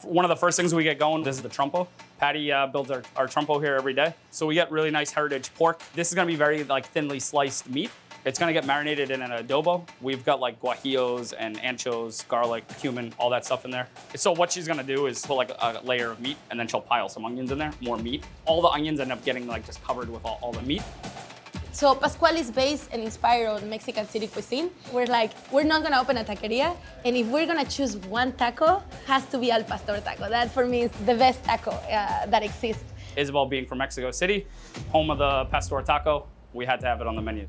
One of the first things we get going, this is the trompo. Patty builds our trompo here every day. So we get really nice heritage pork. This is gonna be very thinly sliced meat. It's gonna get marinated in an adobo. We've got guajillos and anchos, garlic, cumin, all that stuff in there. So what she's gonna do is put a layer of meat and then she'll pile some onions in there, more meat. All the onions end up getting just covered with all the meat. So Pascual is based and inspired on Mexican city cuisine. We're not gonna open a taqueria, and if we're gonna choose one taco, has to be al pastor taco. That for me is the best taco that exists. Isabel being from Mexico City, home of the pastor taco, we had to have it on the menu.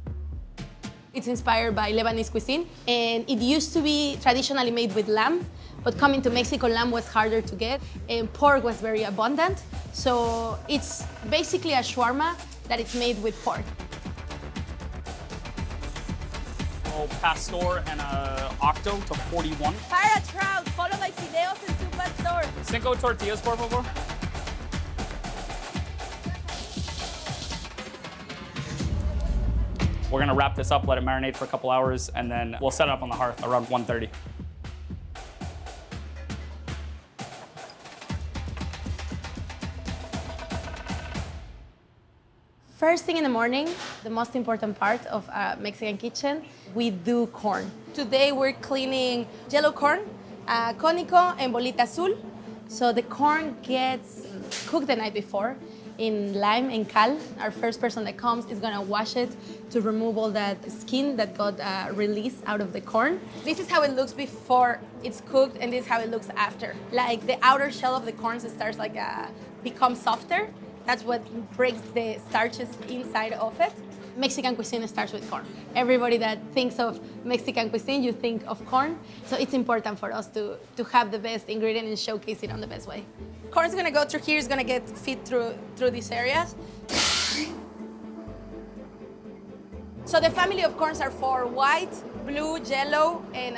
It's inspired by Lebanese cuisine, and it used to be traditionally made with lamb, but coming to Mexico, lamb was harder to get, and pork was very abundant. So it's basically a shawarma that is made with pork. Pastor and a octo to 41. Para trout, followed by fideos and two pastor. 5 tortillas, por favor. We're gonna wrap this up, let it marinate for a couple hours, and then we'll set it up on the hearth around 1:30. First thing in the morning, the most important part of a Mexican kitchen, we do corn. Today we're cleaning yellow corn, cónico, and bolita azul. So the corn gets cooked the night before in lime and cal. Our first person that comes is gonna wash it to remove all that skin that got released out of the corn. This is how it looks before it's cooked, and this is how it looks after. The outer shell of the corn starts become softer. That's what breaks the starches inside of it. Mexican cuisine starts with corn. Everybody that thinks of Mexican cuisine, you think of corn. So it's important for us to have the best ingredient and showcase it on the best way. Corn's gonna go through here, it's gonna get feed through these areas. So the family of corns are 4: white, blue, yellow, and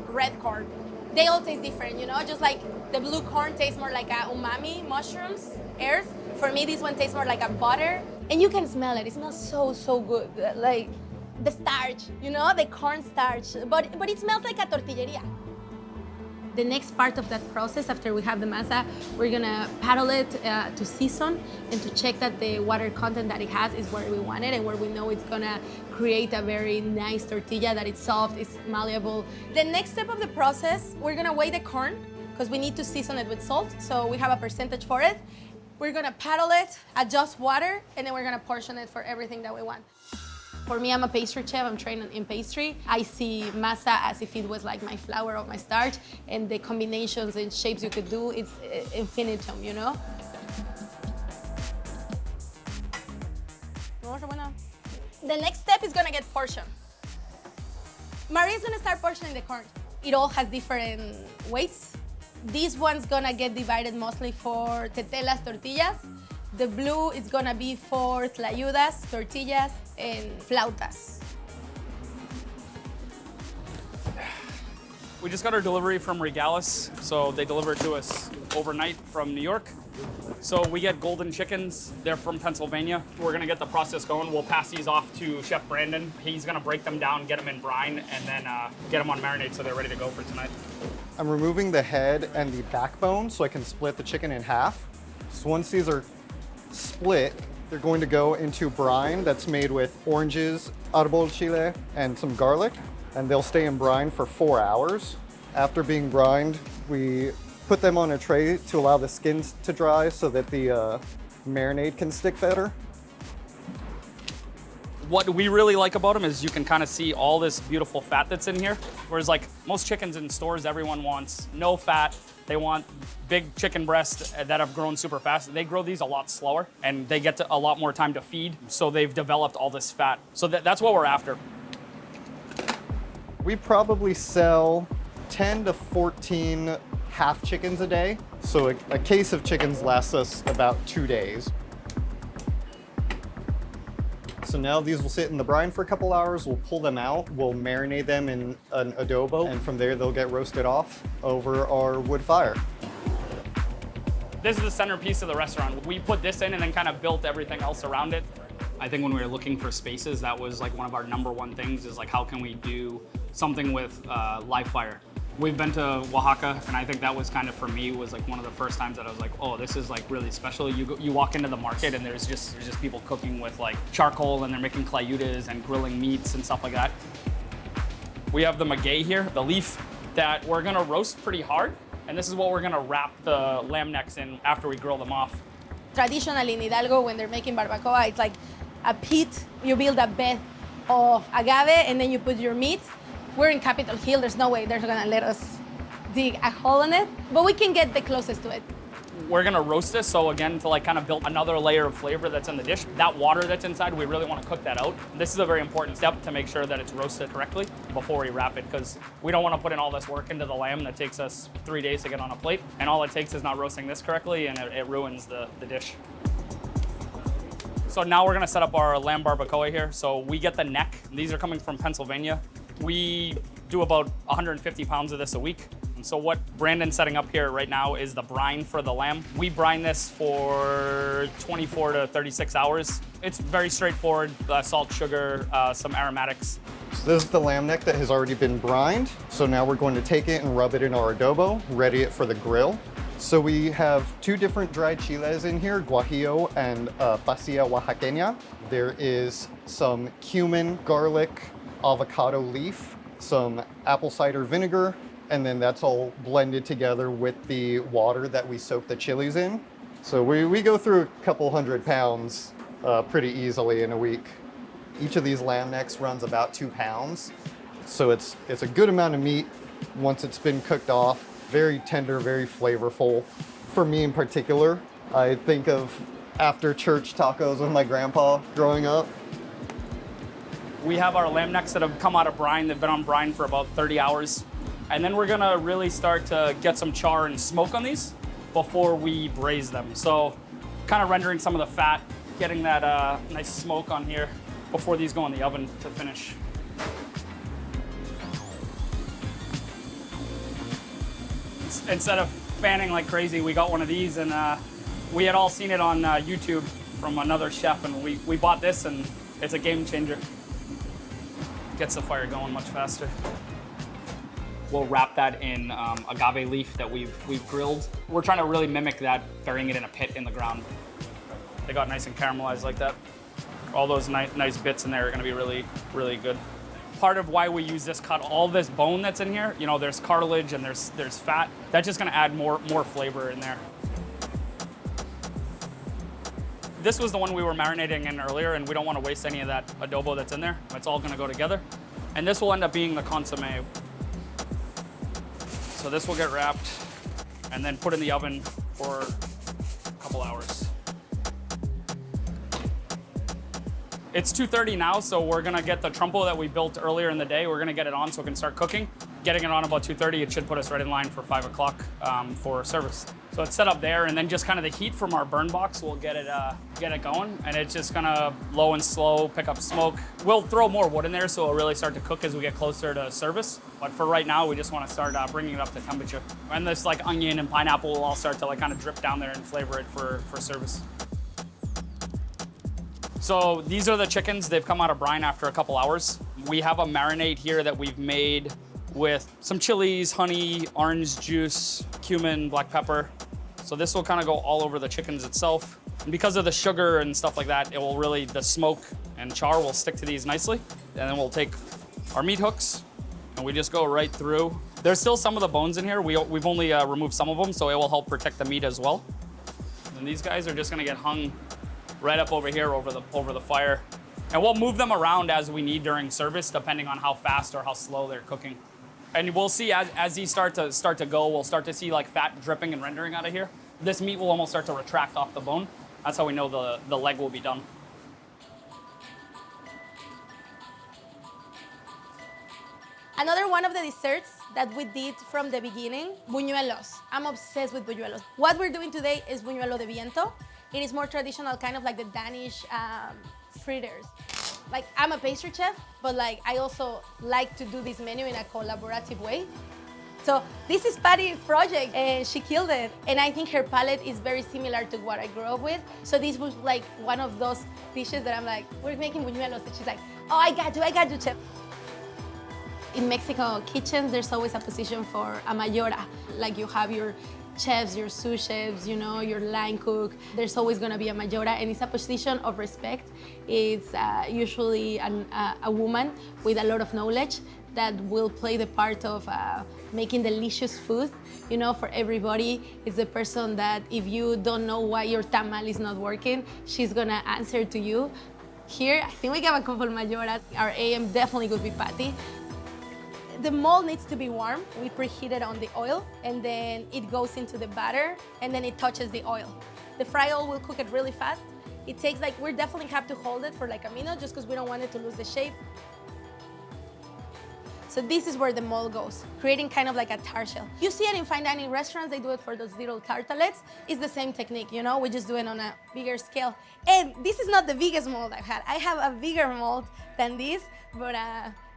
red corn. They all taste different, just like the blue corn tastes more like a umami, mushrooms, earth. For me, this one tastes more like a butter. And you can smell it. It smells so good. Like the starch, the corn starch. But it smells like a tortilleria. The next part of that process, after we have the masa, we're gonna paddle it to season and to check that the water content that it has is where we want it and where we know it's gonna create a very nice tortilla, that it's soft, it's malleable. The next step of the process, we're gonna weigh the corn because we need to season it with salt. So we have a percentage for it. We're gonna paddle it, adjust water, and then we're gonna portion it for everything that we want. For me, I'm a pastry chef, I'm trained in pastry. I see masa as if it was like my flour or my starch, and the combinations and shapes you could do, it's infinitum, The next step is gonna get portioned. Maria's gonna start portioning the corn. It all has different weights. This one's gonna get divided mostly for tetelas, tortillas. The blue is gonna be for tlayudas, tortillas, and flautas. We just got our delivery from Regalis, so they delivered to us overnight from New York. So we get golden chickens. They're from Pennsylvania. We're gonna get the process going. We'll pass these off to Chef Brandon. He's gonna break them down, get them in brine, and then get them on marinade so they're ready to go for tonight. I'm removing the head and the backbone so I can split the chicken in half. So once these are split, they're going to go into brine that's made with oranges, árbol chile, and some garlic, and they'll stay in brine for 4 hours. After being brined, we put them on a tray to allow the skins to dry so that the marinade can stick better. What we really like about them is you can kind of see all this beautiful fat that's in here. Whereas most chickens in stores, everyone wants no fat. They want big chicken breasts that have grown super fast. They grow these a lot slower and they get a lot more time to feed. So they've developed all this fat. So that's what we're after. We probably sell 10 to 14 half chickens a day. So a case of chickens lasts us about 2 days. So now these will sit in the brine for a couple hours. We'll pull them out. We'll marinate them in an adobo, and from there they'll get roasted off over our wood fire. This is the centerpiece of the restaurant. We put this in and then kind of built everything else around it. I think when we were looking for spaces, that was one of our #1 things is how can we do something with live fire. We've been to Oaxaca, and I think that was kind of, for me, was like one of the first times that I was like, oh, this is like really special. You walk into the market and there's just people cooking with like charcoal, and they're making clayutas and grilling meats and stuff like that. We have the maguey here, the leaf that we're gonna roast pretty hard, and this is what we're gonna wrap the lamb necks in after we grill them off. Traditionally in Hidalgo, when they're making barbacoa, it's like a pit. You build a bed of agave, and then you put your meat. We're in Capitol Hill. There's no way they're gonna let us dig a hole in it, but we can get the closest to it. We're gonna roast this, so again, to like kind of build another layer of flavor that's in the dish. That water that's inside, we really wanna cook that out. This is a very important step to make sure that it's roasted correctly before we wrap it, because we don't wanna put in all this work into the lamb that takes us 3 days to get on a plate, and all it takes is not roasting this correctly, and it ruins the dish. So now we're gonna set up our lamb barbacoa here. So we get the neck. These are coming from Pennsylvania. We do about 150 pounds of this a week. And so what Brandon's setting up here right now is the brine for the lamb. We brine this for 24 to 36 hours. It's very straightforward, salt, sugar, some aromatics. So this is the lamb neck that has already been brined. So now we're going to take it and rub it in our adobo, ready it for the grill. So we have 2 different dried chiles in here, guajillo and pasilla oaxaqueña. There is some cumin, garlic, avocado leaf, some apple cider vinegar, and then that's all blended together with the water that we soak the chilies in. So we go through a couple 100 pounds pretty easily in a week. Each of these lamb necks runs about 2 pounds. So it's a good amount of meat once it's been cooked off. Very tender, very flavorful. For me in particular, I think of after church tacos with my grandpa growing up. We have our lamb necks that have come out of brine. They've been on brine for about 30 hours. And then we're gonna really start to get some char and smoke on these before we braise them. So kind of rendering some of the fat, getting that nice smoke on here before these go in the oven to finish. Instead of fanning like crazy, we got one of these, and we had all seen it on YouTube from another chef, and we bought this, and it's a game changer. Gets the fire going much faster. We'll wrap that in agave leaf that we've grilled. We're trying to really mimic that, burying it in a pit in the ground. They got nice and caramelized like that. All those nice bits in there are gonna be really, really good. Part of why we use this cut, all this bone that's in here, you know, there's cartilage and there's fat. That's just gonna add more flavor in there. This was the one we were marinating in earlier, and we don't want to waste any of that adobo that's in there. It's all gonna go together. And this will end up being the consommé. So this will get wrapped and then put in the oven for a couple hours. It's 2:30 now, so we're gonna get the trompo that we built earlier in the day. We're gonna get it on so it can start cooking. Getting it on about 2:30, it should put us right in line for 5 o'clock for service. So it's set up there, and then just kind of the heat from our burn box will get it going, and it's just gonna low and slow pick up smoke. We'll throw more wood in there, so it'll really start to cook as we get closer to service. But for right now, we just want to start bringing it up to temperature. And this like onion and pineapple will all start to like kind of drip down there and flavor it for service. So these are the chickens. They've come out of brine after a couple hours. We have a marinade here that we've made with some chilies, honey, orange juice, cumin, black pepper. So this will kind of go all over the chickens itself. And because of the sugar and stuff like that, it will really, the smoke and char will stick to these nicely. And then we'll take our meat hooks and we just go right through. There's still some of the bones in here. We've only removed some of them, so it will help protect the meat as well. And these guys are just gonna get hung right up over here over the fire. And we'll move them around as we need during service, depending on how fast or how slow they're cooking. And we'll see as these start to go, we'll start to see like fat dripping and rendering out of here. This meat will almost start to retract off the bone. That's how we know the leg will be done. Another one of the desserts that we did from the beginning, buñuelos. I'm obsessed with buñuelos. What we're doing today is buñuelo de viento. It is more traditional, kind of like the Danish fritters. Like, I'm a pastry chef, but like I also like to do this menu in a collaborative way. So this is Patty's project, and she killed it. And I think her palate is very similar to what I grew up with. So this was like one of those dishes that I'm like, we're making buñuelos, and she's like, oh, I got you, chef. In Mexico kitchens, there's always a position for a mayora. Like you have your chefs, your sous chefs, you know, your line cook. There's always gonna be a mayora, and it's a position of respect. It's usually a woman with a lot of knowledge that will play the part of making delicious food, you know, for everybody. It's the person that if you don't know why your tamal is not working, she's gonna answer to you. Here, I think we have a couple mayoras. Our AM definitely would be Patty. The mold needs to be warm. We preheat it on the oil, and then it goes into the batter, and then it touches the oil. The fry oil will cook it really fast. It takes like, we definitely have to hold it for like a minute just because we don't want it to lose the shape. So this is where the mold goes, creating kind of like a tart shell. You see it in fine dining restaurants, they do it for those little tartlets. It's the same technique, you know, we just do it on a bigger scale. And this is not the biggest mold I've had. I have a bigger mold than this, but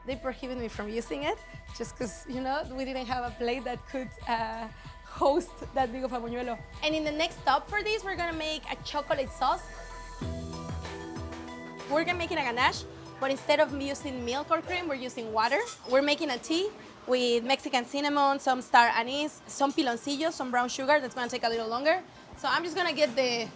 they prohibited me from using it just because, you know, we didn't have a plate that could host that big of a buñuelo. And in the next stop for this, we're gonna make a chocolate sauce. We're gonna make it a ganache, but instead of using milk or cream, we're using water. We're making a tea with Mexican cinnamon, some star anise, some piloncillos, some brown sugar. That's gonna take a little longer. So I'm just gonna get the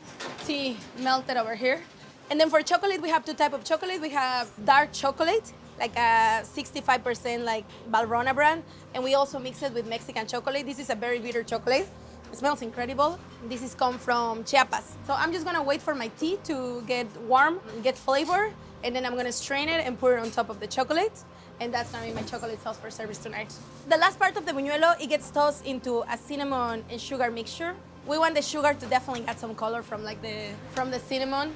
tea melted over here. And then for chocolate, we have two types of chocolate. We have dark chocolate, like a 65% like Valrhona brand. And we also mix it with Mexican chocolate. This is a very bitter chocolate. It smells incredible. This is come from Chiapas. So I'm just gonna wait for my tea to get warm, get flavor, and then I'm gonna strain it and put it on top of the chocolate. And that's gonna be my chocolate sauce for service tonight. The last part of the buñuelo, it gets tossed into a cinnamon and sugar mixture. We want the sugar to definitely add some color from the cinnamon.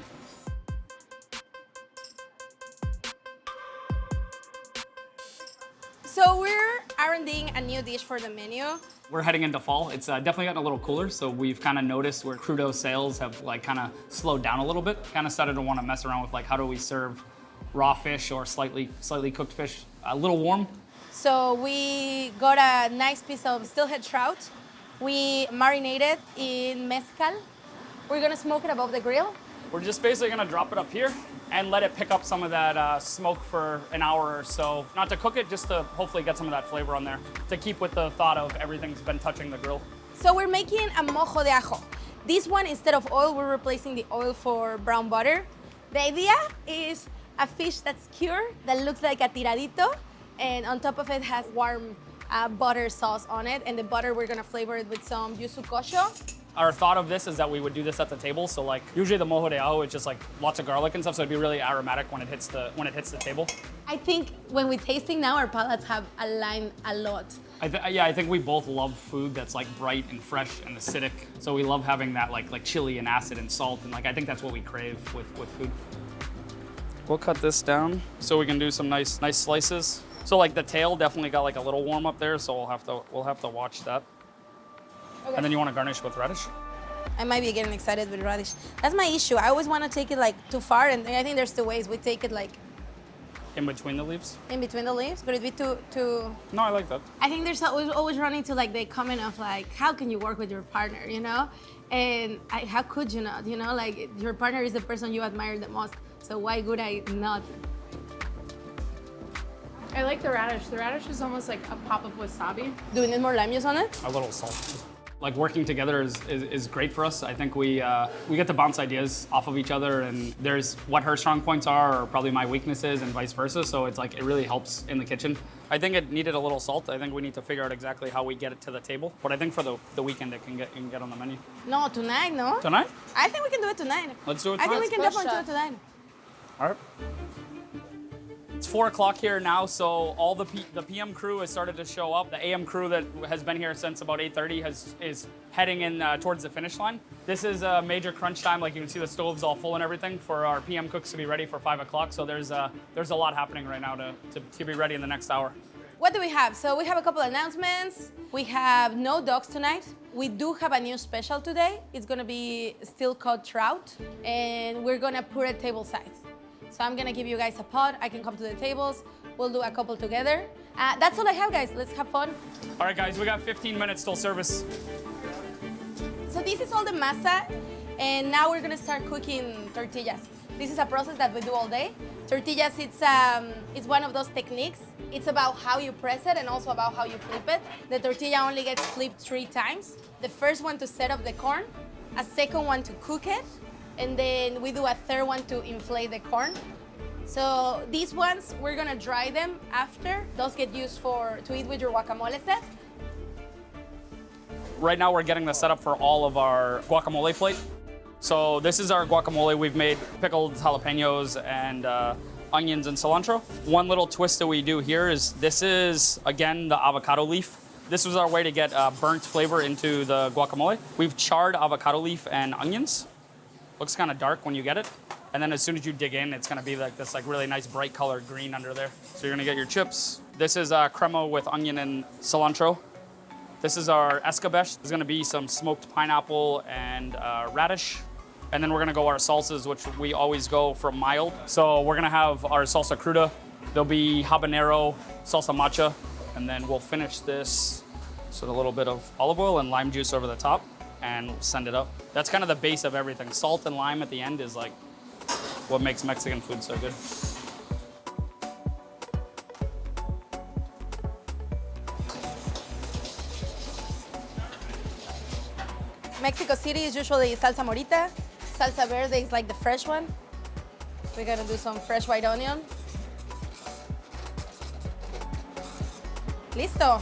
So we're R&Ding a new dish for the menu. We're heading into fall. It's definitely gotten a little cooler, so we've kind of noticed where crudo sales have like kind of slowed down a little bit. Kind of started to want to mess around with like how do we serve raw fish or slightly cooked fish a little warm. So we got a nice piece of steelhead trout. We marinate it in mezcal. We're gonna smoke it above the grill. We're just basically gonna drop it up here and let it pick up some of that smoke for an hour or so. Not to cook it, just to hopefully get some of that flavor on there, to keep with the thought of everything's been touching the grill. So we're making a mojo de ajo. This one, instead of oil, we're replacing the oil for brown butter. The idea is a fish that's cured, that looks like a tiradito, and on top of it has warm butter sauce on it, and the butter we're gonna flavor it with some yuzu kosho. Our thought of this is that we would do this at the table. So like usually the mojo de ajo is just like lots of garlic and stuff, so it'd be really aromatic when it hits the table. I think when we're tasting now, our palates have aligned a lot. I think we both love food that's like bright and fresh and acidic. So we love having that like chili and acid and salt, and like I think that's what we crave with food. We'll cut this down so we can do some nice slices. So like the tail definitely got like a little warm up there, so we'll have to watch that. Okay. And then you want to garnish with radish? I might be getting excited with radish. That's my issue. I always want to take it like too far, and I think there's two ways. We take it like in between the leaves. In between the leaves, but it'd be too. No, I like that. I think there's always running to like the comment of like, how can you work with your partner, you know? And how could you not, you know? Like your partner is the person you admire the most, so why would I not? I like the radish. The radish is almost like a pop of wasabi. Do we need more lime juice on it? A little salt. Like working together is great for us. I think we get to bounce ideas off of each other, and there's what her strong points are or probably my weaknesses and vice versa. So it's like it really helps in the kitchen. I think it needed a little salt. I think we need to figure out exactly how we get it to the table. But I think for the weekend it can get on the menu. No, tonight, no? Tonight? I think we can do it tonight. Let's do it tonight. I think we can definitely do it tonight. All right. It's 4 o'clock here now, so all the PM crew has started to show up. The AM crew that has been here since about 8:30 is heading in towards the finish line. This is a major crunch time. Like you can see, the stove's all full and everything for our PM cooks to be ready for 5 o'clock. So there's a lot happening right now to be ready in the next hour. What do we have? So we have a couple announcements. We have no dogs tonight. We do have a new special today. It's gonna be steel cut trout, and we're gonna put it table side. So I'm gonna give you guys a pot. I can come to the tables. We'll do a couple together. That's all I have, guys. Let's have fun. All right, guys, we got 15 minutes till service. So this is all the masa, and now we're gonna start cooking tortillas. This is a process that we do all day. Tortillas, it's one of those techniques It's about how you press it and also about how you flip it. The tortilla only gets flipped 3 times. The first one to set up the corn, a second one to cook it, and then we do a third one to inflate the corn. So these ones, we're gonna dry them after. Those get used to eat with your guacamole set. Right now we're getting the setup for all of our guacamole plate. So this is our guacamole. We've made pickled jalapenos and onions and cilantro. One little twist that we do here is this is, again, the avocado leaf. This was our way to get burnt flavor into the guacamole. We've charred avocado leaf and onions. Looks kind of dark when you get it. And then as soon as you dig in, it's gonna be like this really nice bright colored green under there. So you're gonna get your chips. This is crema with onion and cilantro. This is our escabeche. There's gonna be some smoked pineapple and radish. And then we're gonna go our salsas, which we always go from mild. So we're gonna have our salsa cruda. There'll be habanero, salsa macha, and then we'll finish this with a little bit of olive oil and lime juice over the top, and we'll send it up. That's kind of the base of everything. Salt and lime at the end is like what makes Mexican food so good. Mexico City is usually salsa morita. Salsa verde is like the fresh one. We're gonna do some fresh white onion. Listo.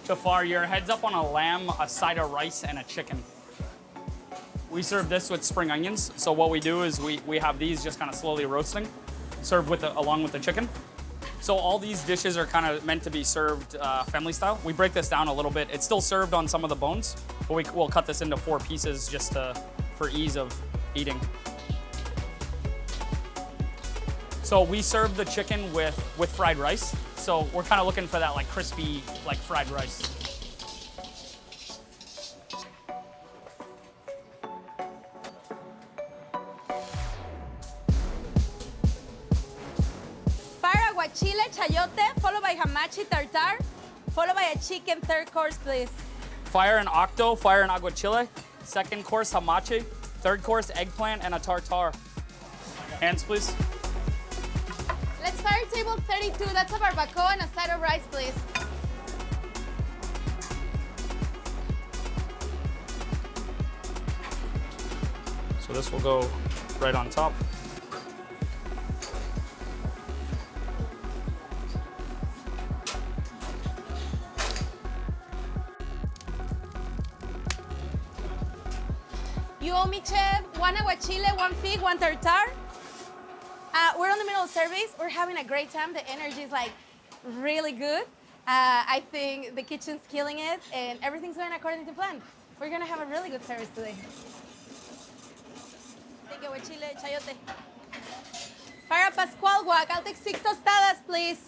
Jafar, your head's up on a lamb, a side of rice, and a chicken. We serve this with spring onions. So what we do is we have these just kind of slowly roasting, served along with the chicken. So all these dishes are kind of meant to be served family style. We break this down a little bit. It's still served on some of the bones, but we'll cut this into 4 pieces just for ease of eating. So we serve the chicken with fried rice. So we're kind of looking for that like crispy, like fried rice. Fire aguachile, chayote, followed by hamachi tartar, followed by a chicken 3rd course, please. Fire and octo, fire and aguachile. 2nd course, hamachi. 3rd course, eggplant and a tartar. Hands, please. Let's start table 32. That's a barbacoa and a side of rice, please. So this will go right on top. You owe me, chef, 1 aguachile, 1 fig, 1 tartar. We're on the middle of service. We're having a great time. The energy is like really good. I think the kitchen's killing it and everything's going according to plan. We're gonna have a really good service today. Thank you, aguachile, chayote. Para Pascual guac, I'll take 6 tostadas, please.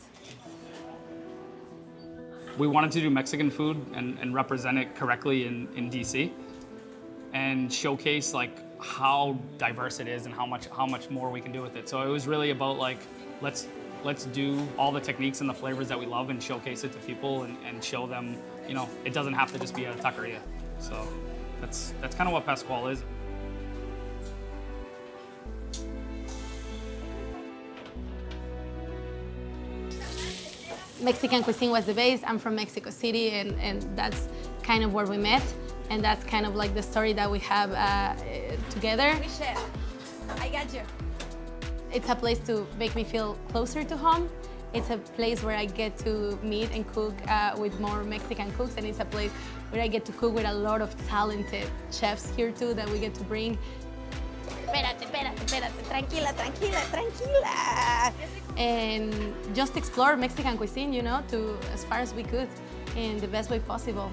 We wanted to do Mexican food and represent it correctly in DC and showcase like how diverse it is and how much more we can do with it. So it was really about like, let's do all the techniques and the flavors that we love and showcase it to people and show them, you know, it doesn't have to just be a taqueria. So that's kind of what Pascual is. Mexican cuisine was the base. I'm from Mexico City and that's kind of where we met. And that's kind of like the story that we have together. Chef, I got you. It's a place to make me feel closer to home. It's a place where I get to meet and cook with more Mexican cooks, and it's a place where I get to cook with a lot of talented chefs here too that we get to bring. Espérate, tranquila. And just explore Mexican cuisine, you know, as far as we could in the best way possible.